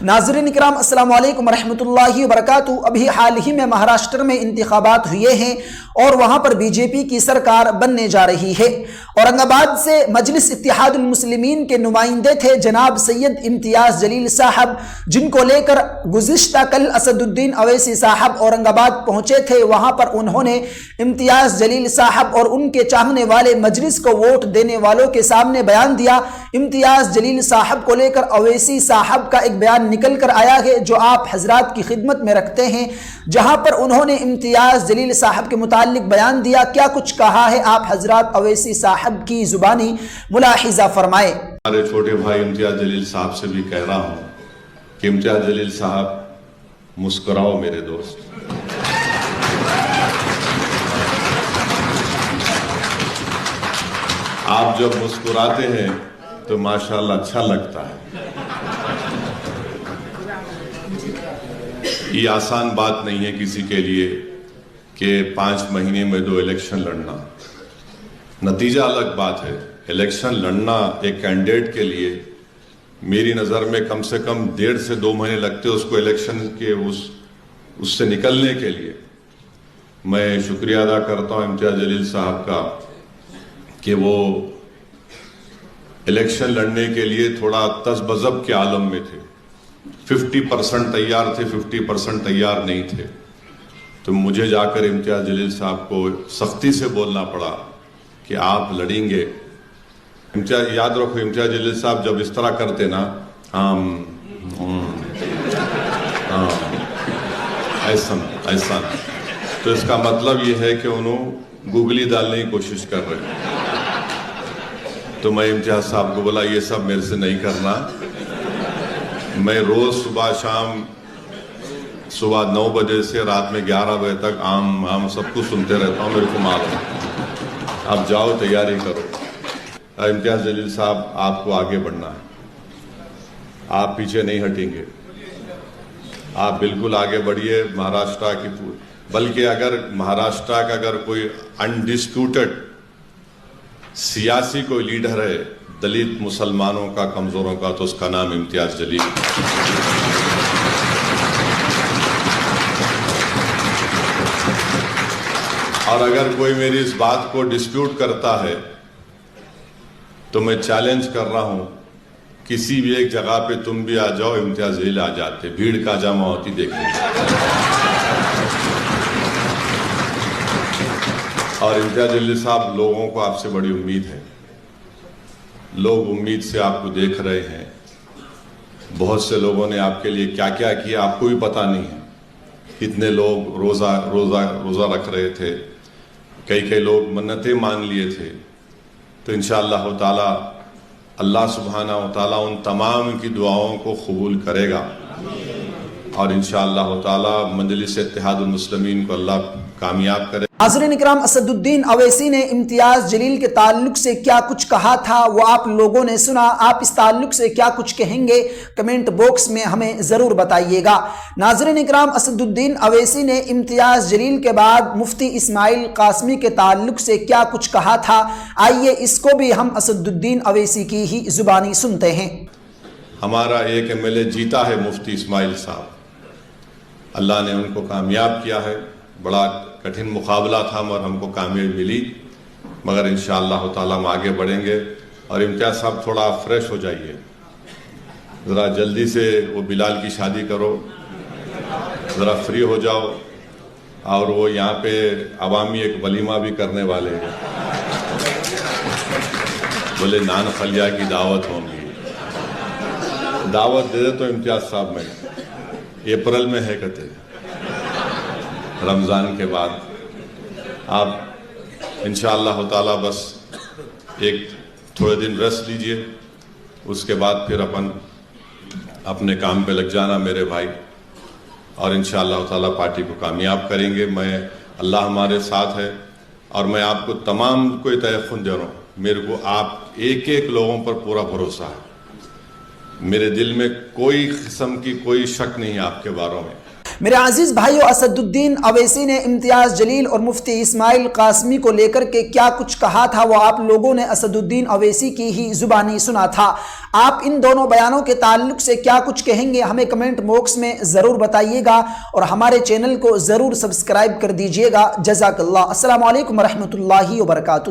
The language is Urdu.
ناظرین کرام السلام علیکم ورحمۃ اللہ وبرکاتہ۔ ابھی حال ہی میں مہاراشٹر میں انتخابات ہوئے ہیں اور وہاں پر بی جے پی کی سرکار بننے جا رہی ہے۔ اورنگ آباد سے مجلس اتحاد المسلمین کے نمائندے تھے جناب سید امتیاز جلیل صاحب، جن کو لے کر گزشتہ کل اسد الدین اویسی صاحب اورنگ آباد پہنچے تھے۔ وہاں پر انہوں نے امتیاز جلیل صاحب اور ان کے چاہنے والے مجلس کو ووٹ دینے والوں کے سامنے بیان دیا۔ امتیاز جلیل صاحب کو لے کر اویسی صاحب کا ایک بیان نکل کر آیا ہے جو آپ حضرات کی خدمت میں رکھتے ہیں، جہاں پر انہوں نے امتیاز جلیل صاحب کے متعلق بیان دیا۔ کیا کچھ کہا ہے آپ حضرات اویسی صاحب کی زبانی ملاحظہ فرمائے۔ ہمارے چھوٹے بھائی امتیاز جلیل صاحب سے بھی کہہ رہا ہوں کہ امتیاز جلیل صاحب مسکراؤ میرے دوست۔ آپ جب مسکراتے ہیں تو ماشاءاللہ اچھا لگتا ہے۔ یہ آسان بات نہیں ہے کسی کے لیے کہ 5 مہینے میں 2 الیکشن لڑنا۔ نتیجہ الگ بات ہے، الیکشن لڑنا ایک کینڈیڈیٹ کے لیے میری نظر میں کم سے کم 1.5 سے 2 مہینے لگتے اس کو الیکشن کے اس سے نکلنے کے لیے۔ میں شکریہ ادا کرتا ہوں امتیاز جلیل صاحب کا کہ وہ الیکشن لڑنے کے لیے تھوڑا تذبذب کے عالم میں تھے۔ 50% تیار تھے، 50% تیار نہیں تھے، تو مجھے جا کر امتیاز جلیل صاحب کو سختی سے بولنا پڑا کہ آپ لڑیں گے۔ یاد رکھو امتیاز جلیل صاحب جب اس طرح کرتے نا ایسا تو اس کا مطلب یہ ہے کہ انہوں گوگلی ڈالنے کی کوشش کر رہے ہیں۔ تو میں امتیاز صاحب کو بولا یہ سب میرے سے نہیں کرنا، میں روز صبح 9 بجے سے رات میں 11 بجے تک عام سب کچھ سنتے رہتا ہوں، میرے کو معلوم ہے۔ آپ جاؤ تیاری کرو۔ امتیاز جلیل صاحب آپ کو آگے بڑھنا ہے، آپ پیچھے نہیں ہٹیں گے، آپ بالکل آگے بڑھیے مہاراشٹر کی بلکہ اگر مہاراشٹر کا اگر کوئی انڈسپیوٹڈ سیاسی کوئی لیڈر ہے دلت مسلمانوں کا، کمزوروں کا، تو اس کا نام امتیاز جلیل۔ اور اگر کوئی میری اس بات کو ڈسپیوٹ کرتا ہے تو میں چیلنج کر رہا ہوں، کسی بھی ایک جگہ پہ تم بھی آ جاؤ، امتیاز جلیل آ جاتے، بھیڑ کا جمع ہوتی دیکھیں۔ اور امتیاز جلیل صاحب لوگوں کو آپ سے بڑی امید ہے، لوگ امید سے آپ کو دیکھ رہے ہیں۔ بہت سے لوگوں نے آپ کے لیے کیا کیا کیا آپ کو بھی پتہ نہیں ہے۔ کتنے لوگ روزہ رکھ رہے تھے، کئی لوگ منتیں مان لیے تھے۔ تو انشاءاللہ تعالی اللہ سبحانہ و تعالی ان تمام کی دعاؤں کو قبول کرے گا، اور انشاءاللہ تعالی مجلس اتحاد المسلمین کو اللہ کامیاب کرے۔ ناظرین اکرام، اسد الدین اویسی نے امتیاز جلیل کے تعلق سے کیا کچھ کہا تھا وہ آپ لوگوں نے سنا۔ آپ اس تعلق سے کیا کچھ کہیں گے کمنٹ باکس میں ہمیں ضرور بتائیے گا۔ ناظرین اکرام، اسد الدین اویسی نے امتیاز جلیل کے بعد مفتی اسماعیل قاسمی کے تعلق سے کیا کچھ کہا تھا، آئیے اس کو بھی ہم اسد الدین اویسی کی ہی زبانی سنتے ہیں۔ ہمارا ایک MLA جیتا ہے مفتی اسماعیل صاحب، اللہ نے ان کو کامیاب کیا ہے۔ بڑا کٹھن مقابلہ تھا اور ہم کو کامیابی ملی، مگر انشاءاللہ تعالی ہم آگے بڑھیں گے۔ اور امتیاز صاحب تھوڑا فریش ہو جائیے، ذرا جلدی سے وہ بلال کی شادی کرو، ذرا فری ہو جاؤ۔ اور وہ یہاں پہ عوامی ایک ولیمہ بھی کرنے والے ہیں، بولے نان خلیہ کی دعوت ہوگی، دعوت دے دے تو امتیاز صاحب میں اپریل میں ہے کہتے رمضان کے بعد۔ آپ انشاءاللہ تعالی بس ایک تھوڑے دن ریسٹ لیجئے، اس کے بعد پھر اپنے کام پہ لگ جانا میرے بھائی، اور انشاءاللہ تعالی پارٹی کو کامیاب کریں گے۔ اللہ ہمارے ساتھ ہے، اور میں آپ کو تمام کو تیقن دے رہا ہوں، میرے کو آپ ایک لوگوں پر پورا بھروسہ ہے، میرے دل میں کوئی قسم کی کوئی شک نہیں ہے آپ کے باروں میں۔ میرے عزیز بھائیو، اسد الدین اویسی نے امتیاز جلیل اور مفتی اسماعیل قاسمی کو لے کر کے کیا کچھ کہا تھا وہ آپ لوگوں نے اسد الدین اویسی کی ہی زبانی سنا تھا۔ آپ ان دونوں بیانوں کے تعلق سے کیا کچھ کہیں گے ہمیں کمنٹ باکس میں ضرور بتائیے گا، اور ہمارے چینل کو ضرور سبسکرائب کر دیجئے گا۔ جزاک اللہ۔ السلام علیکم ورحمۃ اللہ وبرکاتہ۔